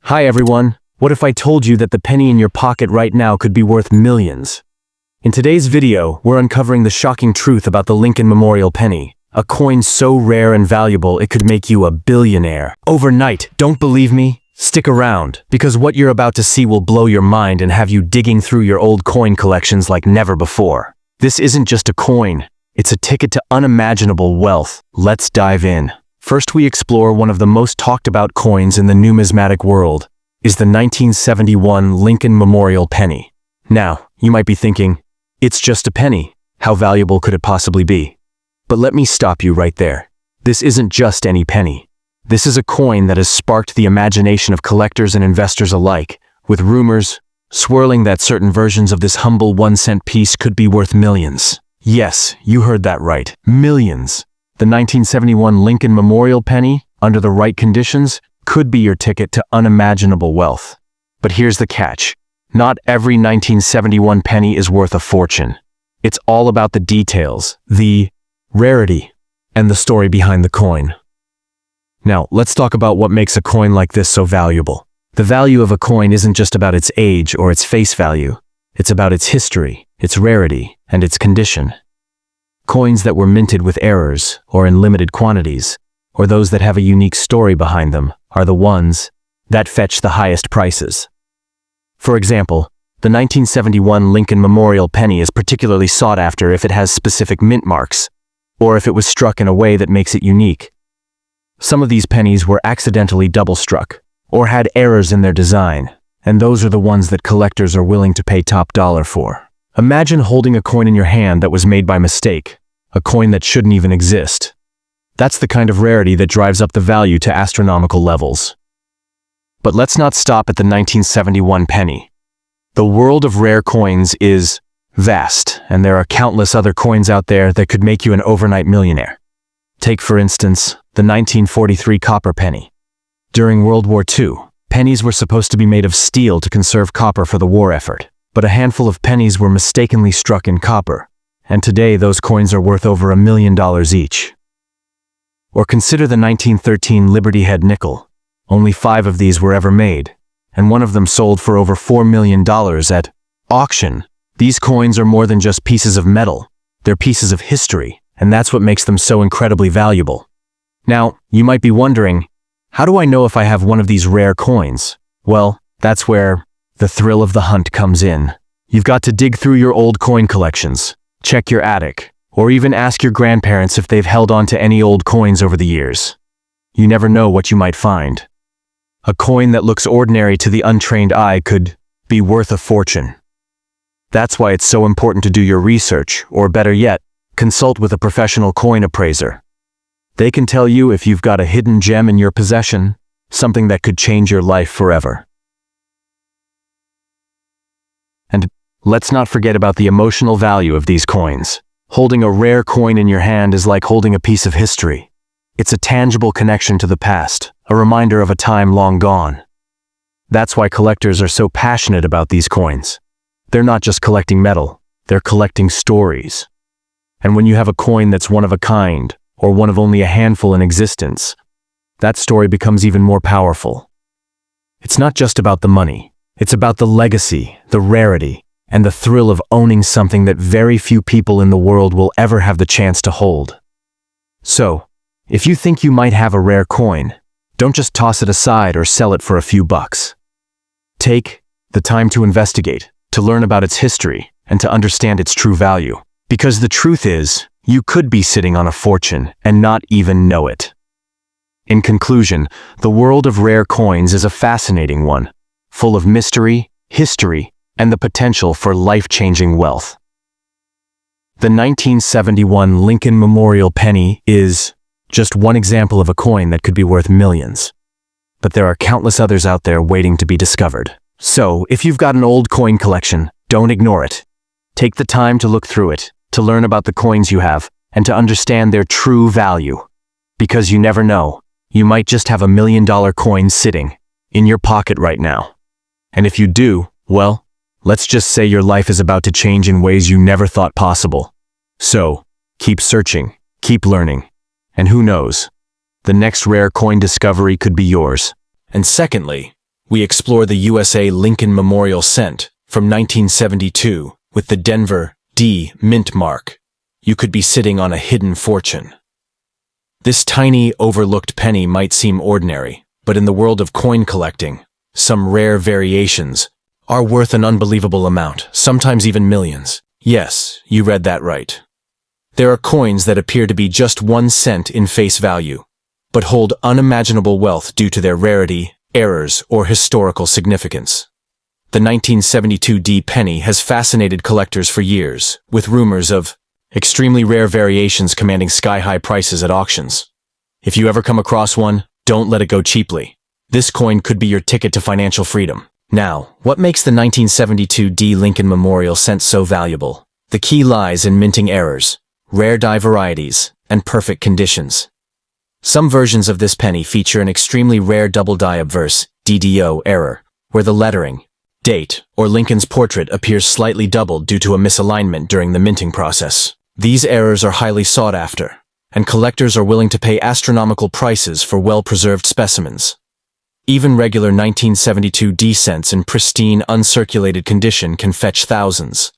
Hi everyone, what if I told you that the penny in your pocket right now could be worth millions? In today's video, we're uncovering the shocking truth about the Lincoln Memorial Penny, a coin so rare and valuable it could make you a billionaire overnight. Don't believe me? Stick around, because what you're about to see will blow your mind and have you digging through your old coin collections like never before. This isn't just a coin, it's a ticket to unimaginable wealth. Let's dive in. First, we explore one of the most talked about coins in the numismatic world, is the 1971 Lincoln Memorial Penny. Now, you might be thinking, it's just a penny. How valuable could it possibly be? But let me stop you right there. This isn't just any penny. This is a coin that has sparked the imagination of collectors and investors alike, with rumors swirling that certain versions of this humble 1-cent piece could be worth millions. Yes, you heard that right. Millions. The 1971 Lincoln Memorial Penny, under the right conditions, could be your ticket to unimaginable wealth. But here's the catch. Not every 1971 penny is worth a fortune. It's all about the details, the rarity, and the story behind the coin. Now, let's talk about what makes a coin like this so valuable. The value of a coin isn't just about its age or its face value. It's about its history, its rarity, and its condition. Coins that were minted with errors, or in limited quantities, or those that have a unique story behind them, are the ones that fetch the highest prices. For example, the 1971 Lincoln Memorial Penny is particularly sought after if it has specific mint marks, or if it was struck in a way that makes it unique. Some of these pennies were accidentally double-struck, or had errors in their design, and those are the ones that collectors are willing to pay top dollar for. Imagine holding a coin in your hand that was made by mistake, a coin that shouldn't even exist. That's the kind of rarity that drives up the value to astronomical levels. But let's not stop at the 1971 penny. The world of rare coins is vast, and there are countless other coins out there that could make you an overnight millionaire. Take, for instance, the 1943 copper penny. During World War II, pennies were supposed to be made of steel to conserve copper for the war effort, but a handful of pennies were mistakenly struck in copper, and today those coins are worth over $1 million each. Or consider the 1913 Liberty Head nickel. Only 5 of these were ever made, and one of them sold for over $4 million at auction. These coins are more than just pieces of metal. They're pieces of history, and that's what makes them so incredibly valuable. Now, you might be wondering, how do I know if I have one of these rare coins? Well, that's where the thrill of the hunt comes in. You've got to dig through your old coin collections, check your attic, or even ask your grandparents if they've held on to any old coins over the years. You never know what you might find. A coin that looks ordinary to the untrained eye could be worth a fortune. That's why it's so important to do your research, or better yet, consult with a professional coin appraiser. They can tell you if you've got a hidden gem in your possession, something that could change your life forever. And let's not forget about the emotional value of these coins. Holding a rare coin in your hand is like holding a piece of history. It's a tangible connection to the past, a reminder of a time long gone. That's why collectors are so passionate about these coins. They're not just collecting metal, they're collecting stories. And when you have a coin that's one of a kind, or one of only a handful in existence, that story becomes even more powerful. It's not just about the money, it's about the legacy, the rarity, and the thrill of owning something that very few people in the world will ever have the chance to hold. So, if you think you might have a rare coin, don't just toss it aside or sell it for a few bucks. Take the time to investigate, to learn about its history, and to understand its true value. Because the truth is, you could be sitting on a fortune and not even know it. In conclusion, the world of rare coins is a fascinating one, full of mystery, history, and the potential for life-changing wealth. The 1971 Lincoln Memorial Penny is just one example of a coin that could be worth millions. But there are countless others out there waiting to be discovered. So, if you've got an old coin collection, don't ignore it. Take the time to look through it, to learn about the coins you have, and to understand their true value. Because you never know, you might just have $1 million coin sitting in your pocket right now. And if you do, well, let's just say your life is about to change in ways you never thought possible. So, keep searching, keep learning, and who knows, the next rare coin discovery could be yours. And secondly, we explore the USA Lincoln Memorial Cent from 1972 with the Denver D mint mark. You could be sitting on a hidden fortune. This tiny, overlooked penny might seem ordinary, but in the world of coin collecting, some rare variations are worth an unbelievable amount, sometimes even millions. Yes, you read that right. There are coins that appear to be just 1 cent in face value, but hold unimaginable wealth due to their rarity, errors, or historical significance. The 1972 D penny has fascinated collectors for years, with rumors of extremely rare variations commanding sky-high prices at auctions. If you ever come across one, don't let it go cheaply. This coin could be your ticket to financial freedom. Now, what makes the 1972 D Lincoln Memorial Cent so valuable? The key lies in minting errors, rare die varieties, and perfect conditions. Some versions of this penny feature an extremely rare double die obverse, DDO, error, where the lettering, date, or Lincoln's portrait appears slightly doubled due to a misalignment during the minting process. These errors are highly sought after, and collectors are willing to pay astronomical prices for well-preserved specimens. Even regular 1972 D cents in pristine, uncirculated condition can fetch thousands.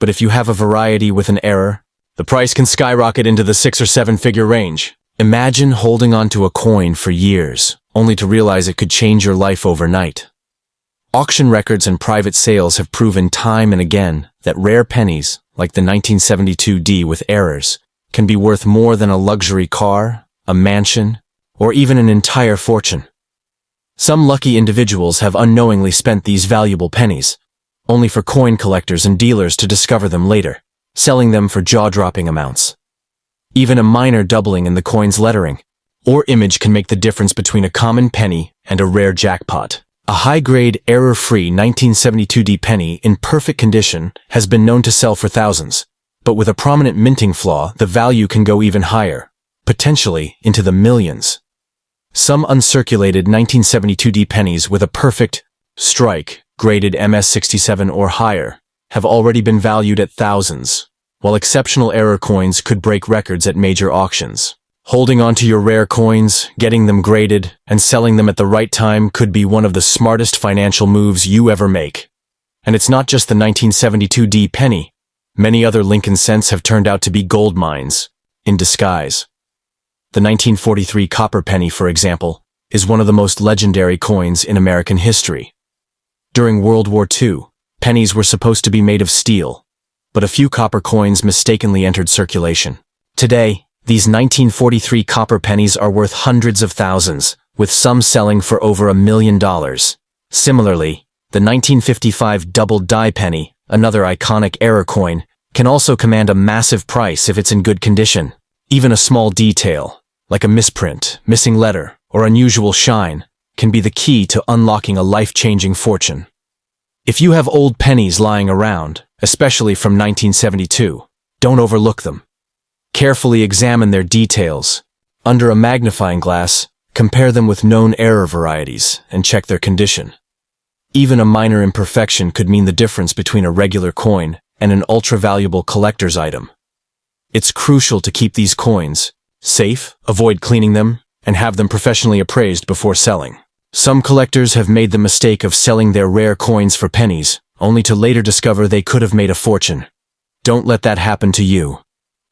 But if you have a variety with an error, the price can skyrocket into the 6 or 7 figure range. Imagine holding onto a coin for years, only to realize it could change your life overnight. Auction records and private sales have proven time and again that rare pennies, like the 1972 D with errors, can be worth more than a luxury car, a mansion, or even an entire fortune. Some lucky individuals have unknowingly spent these valuable pennies, only for coin collectors and dealers to discover them later, selling them for jaw-dropping amounts. Even a minor doubling in the coin's lettering or image can make the difference between a common penny and a rare jackpot. A high-grade, error-free 1972 D penny in perfect condition has been known to sell for thousands, but with a prominent minting flaw, the value can go even higher, potentially into the millions. Some uncirculated 1972 D pennies with a perfect strike, graded MS67 or higher, have already been valued at thousands, while exceptional error coins could break records at major auctions. Holding on to your rare coins, getting them graded, and selling them at the right time could be one of the smartest financial moves you ever make. And it's not just the 1972 D penny. Many other Lincoln cents have turned out to be gold mines, in disguise. The 1943 copper penny, for example, is one of the most legendary coins in American history. During World War II, pennies were supposed to be made of steel, but a few copper coins mistakenly entered circulation. Today, these 1943 copper pennies are worth hundreds of thousands, with some selling for over $1 million. Similarly, the 1955 double die penny, another iconic error coin, can also command a massive price if it's in good condition. Even a small detail, like a misprint, missing letter, or unusual shine, can be the key to unlocking a life-changing fortune. If you have old pennies lying around, especially from 1972, don't overlook them. Carefully examine their details. Under a magnifying glass, compare them with known error varieties and check their condition. Even a minor imperfection could mean the difference between a regular coin and an ultra-valuable collector's item. It's crucial to keep these coins safe, avoid cleaning them, and have them professionally appraised before selling. Some collectors have made the mistake of selling their rare coins for pennies, only to later discover they could have made a fortune. Don't let that happen to you.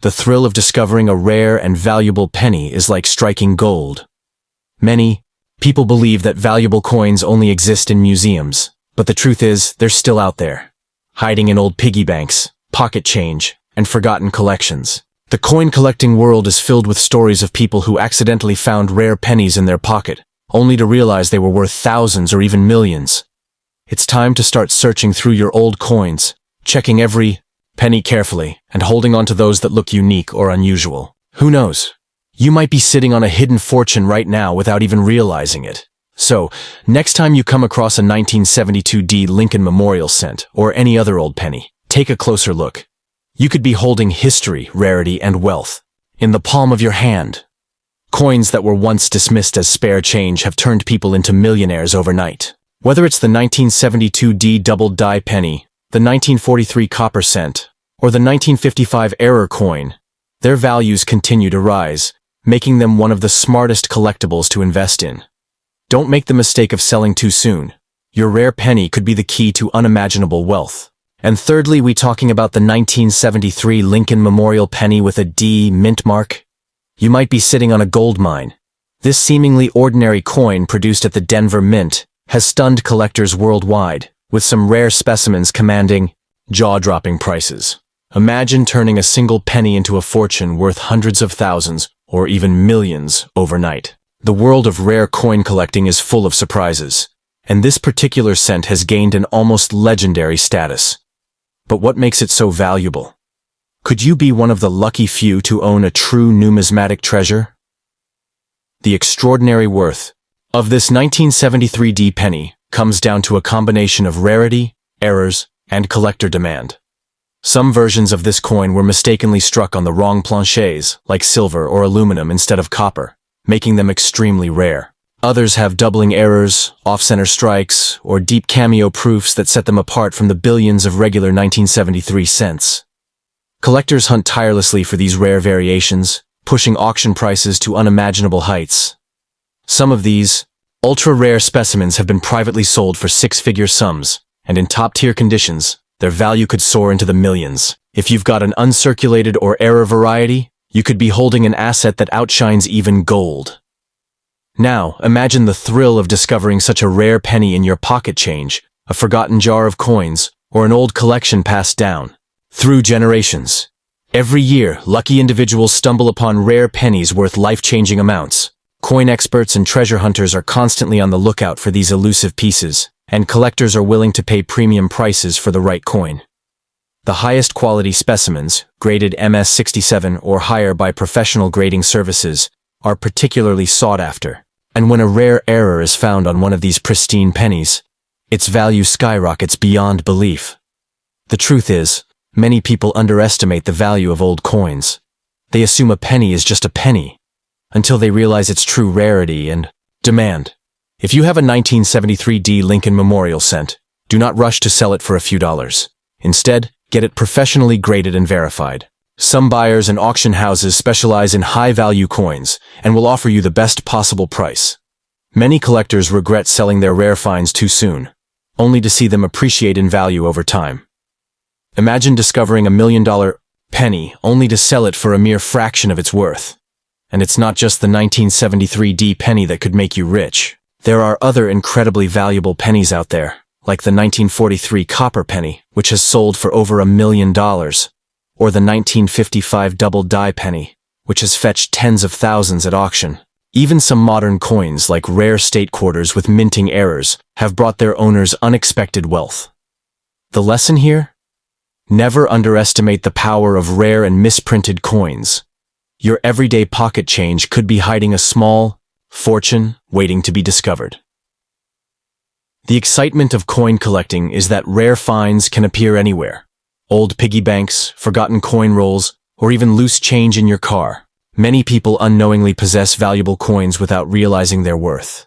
The thrill of discovering a rare and valuable penny is like striking gold. Many people believe that valuable coins only exist in museums, but the truth is they're still out there, hiding in old piggy banks, pocket change, and forgotten collections. The coin collecting world is filled with stories of people who accidentally found rare pennies in their pocket, only to realize they were worth thousands or even millions. It's time to start searching through your old coins, checking every penny carefully, and holding on to those that look unique or unusual. Who knows? You might be sitting on a hidden fortune right now without even realizing it. So, next time you come across a 1972 D Lincoln Memorial Cent or any other old penny, take a closer look. You could be holding history, rarity, and wealth in the palm of your hand. Coins that were once dismissed as spare change have turned people into millionaires overnight. Whether it's the 1972 D double die penny, the 1943 copper cent, or the 1955 error coin, their values continue to rise, making them one of the smartest collectibles to invest in. Don't make the mistake of selling too soon. Your rare penny could be the key to unimaginable wealth. And thirdly, we talking about the 1973 Lincoln Memorial Penny with a D mint mark. You might be sitting on a gold mine. This seemingly ordinary coin produced at the Denver Mint has stunned collectors worldwide, with some rare specimens commanding jaw-dropping prices. Imagine turning a single penny into a fortune worth hundreds of thousands or even millions overnight. The world of rare coin collecting is full of surprises, and this particular cent has gained an almost legendary status. But what makes it so valuable? Could you be one of the lucky few to own a true numismatic treasure? The extraordinary worth of this 1973 D penny comes down to a combination of rarity, errors, and collector demand. Some versions of this coin were mistakenly struck on the wrong planchets, like silver or aluminum instead of copper, making them extremely rare. Others have doubling errors, off-center strikes, or deep cameo proofs that set them apart from the billions of regular 1973 cents. Collectors hunt tirelessly for these rare variations, pushing auction prices to unimaginable heights. Some of these ultra-rare specimens have been privately sold for six-figure sums, and in top-tier conditions, their value could soar into the millions. If you've got an uncirculated or error variety, you could be holding an asset that outshines even gold. Now, imagine the thrill of discovering such a rare penny in your pocket change, a forgotten jar of coins, or an old collection passed down through generations. Every year, lucky individuals stumble upon rare pennies worth life-changing amounts. Coin experts and treasure hunters are constantly on the lookout for these elusive pieces, and collectors are willing to pay premium prices for the right coin. The highest quality specimens, graded MS-67 or higher by professional grading services, are particularly sought after. And when a rare error is found on one of these pristine pennies, its value skyrockets beyond belief. The truth is, many people underestimate the value of old coins. They assume a penny is just a penny, until they realize its true rarity and demand. If you have a 1973 D Lincoln Memorial cent, do not rush to sell it for a few dollars. Instead, get it professionally graded and verified. Some buyers and auction houses specialize in high-value coins and will offer you the best possible price. Many collectors regret selling their rare finds too soon, only to see them appreciate in value over time. Imagine discovering $1 million penny only to sell it for a mere fraction of its worth. And it's not just the 1973 D penny that could make you rich. There are other incredibly valuable pennies out there, like the 1943 copper penny, which has sold for over $1 million, or the 1955 double die penny, which has fetched tens of thousands at auction. Even some modern coins, like rare state quarters with minting errors, have brought their owners unexpected wealth. The lesson here? Never underestimate the power of rare and misprinted coins. Your everyday pocket change could be hiding a small fortune waiting to be discovered. The excitement of coin collecting is that rare finds can appear anywhere. Old piggy banks, forgotten coin rolls, or even loose change in your car. Many people unknowingly possess valuable coins without realizing their worth.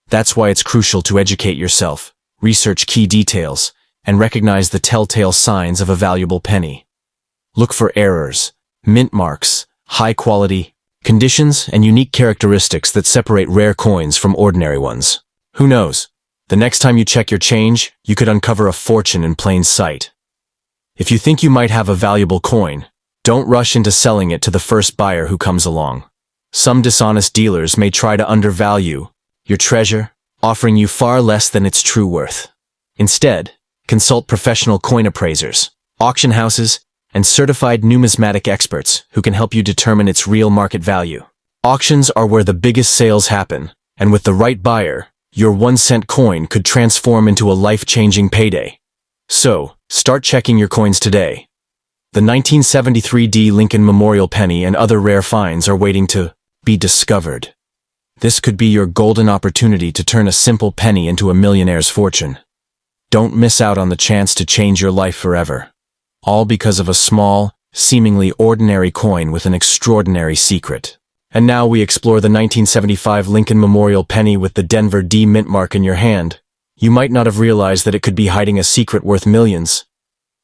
That's why it's crucial to educate yourself, research key details, and recognize the telltale signs of a valuable penny. Look for errors, mint marks, high quality, conditions, and unique characteristics that separate rare coins from ordinary ones. Who knows? The next time you check your change, you could uncover a fortune in plain sight. If you think you might have a valuable coin, don't rush into selling it to the first buyer who comes along. Some dishonest dealers may try to undervalue your treasure, offering you far less than its true worth. Instead, consult professional coin appraisers, auction houses, and certified numismatic experts who can help you determine its real market value. Auctions are where the biggest sales happen, and with the right buyer, your 1-cent coin could transform into a life-changing payday. So, start checking your coins today. The 1973 D Lincoln Memorial Penny and other rare finds are waiting to be discovered. This could be your golden opportunity to turn a simple penny into a millionaire's fortune. Don't miss out on the chance to change your life forever. All because of a small, seemingly ordinary coin with an extraordinary secret. And now we explore the 1975 Lincoln Memorial Penny with the Denver D mint mark in your hand. You might not have realized that it could be hiding a secret worth millions.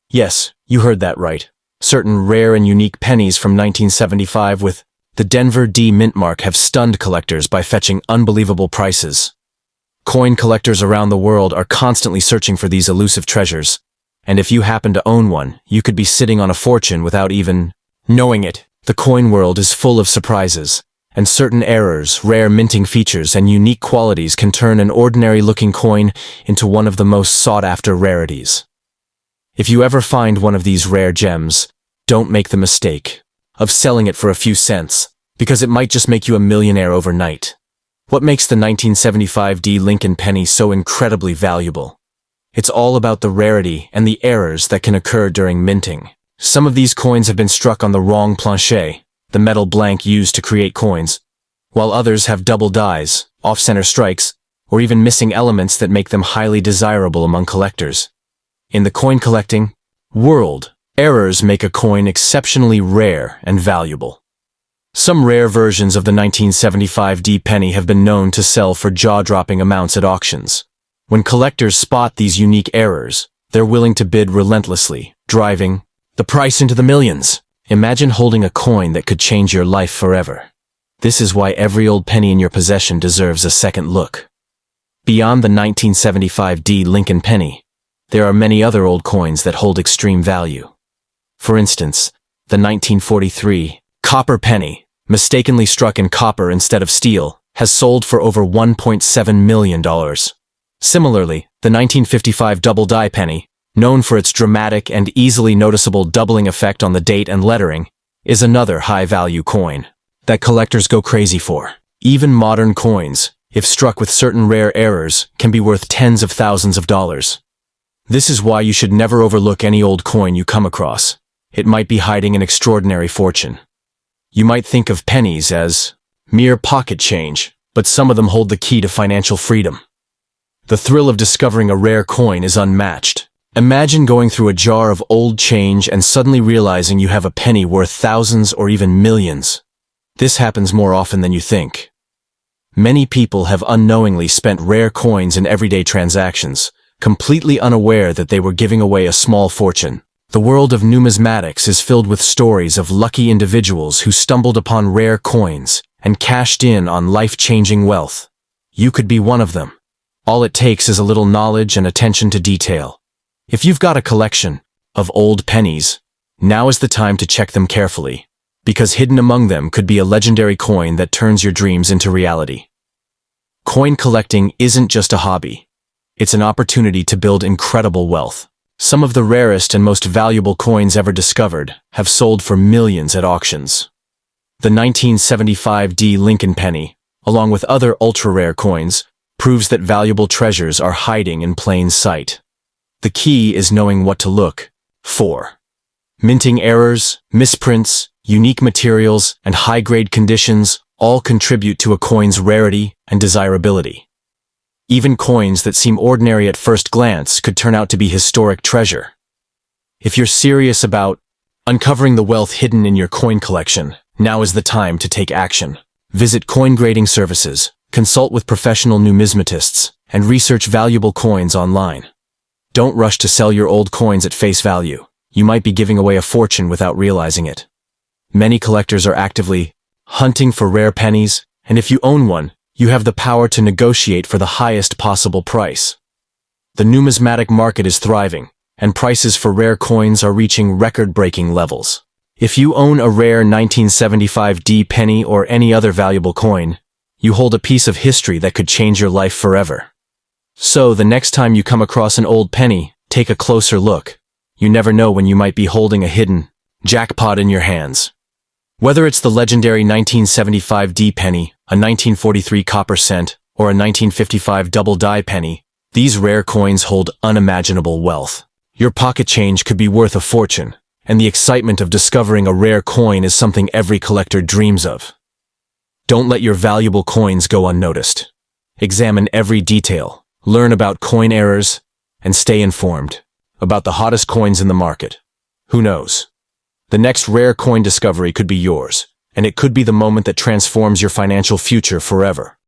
Yes, you heard that right. Certain rare and unique pennies from 1975 with the Denver D mint mark have stunned collectors by fetching unbelievable prices. Coin collectors around the world are constantly searching for these elusive treasures. And if you happen to own one, you could be sitting on a fortune without even knowing it. The coin world is full of surprises, and certain errors, rare minting features, and unique qualities can turn an ordinary-looking coin into one of the most sought-after rarities. If you ever find one of these rare gems, don't make the mistake of selling it for a few cents, because it might just make you a millionaire overnight. What makes the 1975 Lincoln penny so incredibly valuable? It's all about the rarity and the errors that can occur during minting. Some of these coins have been struck on the wrong planche, the metal blank used to create coins, while others have double dies, off-center strikes, or even missing elements that make them highly desirable among collectors. In the coin collecting world, errors make a coin exceptionally rare and valuable. Some rare versions of the 1975 penny have been known to sell for jaw-dropping amounts at auctions. When collectors spot these unique errors, they're willing to bid relentlessly, driving the price into the millions. Imagine holding a coin that could change your life forever. This is why every old penny in your possession deserves a second look. Beyond the 1975 Lincoln penny, there are many other old coins that hold extreme value. For instance, the 1943 copper penny, mistakenly struck in copper instead of steel, has sold for over $1.7 million. Similarly, the 1955 double die penny, known for its dramatic and easily noticeable doubling effect on the date and lettering, is another high-value coin that collectors go crazy for. Even modern coins, if struck with certain rare errors, can be worth tens of thousands of dollars. This is why you should never overlook any old coin you come across. It might be hiding an extraordinary fortune. You might think of pennies as mere pocket change, but some of them hold the key to financial freedom. The thrill of discovering a rare coin is unmatched. Imagine going through a jar of old change and suddenly realizing you have a penny worth thousands or even millions. This happens more often than you think. Many people have unknowingly spent rare coins in everyday transactions, completely unaware that they were giving away a small fortune. The world of numismatics is filled with stories of lucky individuals who stumbled upon rare coins and cashed in on life-changing wealth. You could be one of them. All it takes is a little knowledge and attention to detail. If you've got a collection of old pennies, now is the time to check them carefully, because hidden among them could be a legendary coin that turns your dreams into reality. Coin collecting isn't just a hobby. It's an opportunity to build incredible wealth. Some of the rarest and most valuable coins ever discovered have sold for millions at auctions. The 1975 Lincoln penny, along with other ultra-rare coins, proves that valuable treasures are hiding in plain sight. The key is knowing what to look for. Minting errors, misprints, unique materials, and high-grade conditions all contribute to a coin's rarity and desirability. Even coins that seem ordinary at first glance could turn out to be historic treasure. If you're serious about uncovering the wealth hidden in your coin collection, now is the time to take action. Visit coin grading services, consult with professional numismatists, and research valuable coins online. Don't rush to sell your old coins at face value. You might be giving away a fortune without realizing it. Many collectors are actively hunting for rare pennies, and if you own one, you have the power to negotiate for the highest possible price. The numismatic market is thriving, and prices for rare coins are reaching record-breaking levels. If you own a rare 1975 penny or any other valuable coin, you hold a piece of history that could change your life forever. So, the next time you come across an old penny, take a closer look. You never know when you might be holding a hidden jackpot in your hands. Whether it's the legendary 1975 penny, a 1943 copper cent, or a 1955 double die penny, these rare coins hold unimaginable wealth. Your pocket change could be worth a fortune, and the excitement of discovering a rare coin is something every collector dreams of. Don't let your valuable coins go unnoticed. Examine every detail, learn about coin errors, and stay informed about the hottest coins in the market. Who knows? The next rare coin discovery could be yours, and it could be the moment that transforms your financial future forever.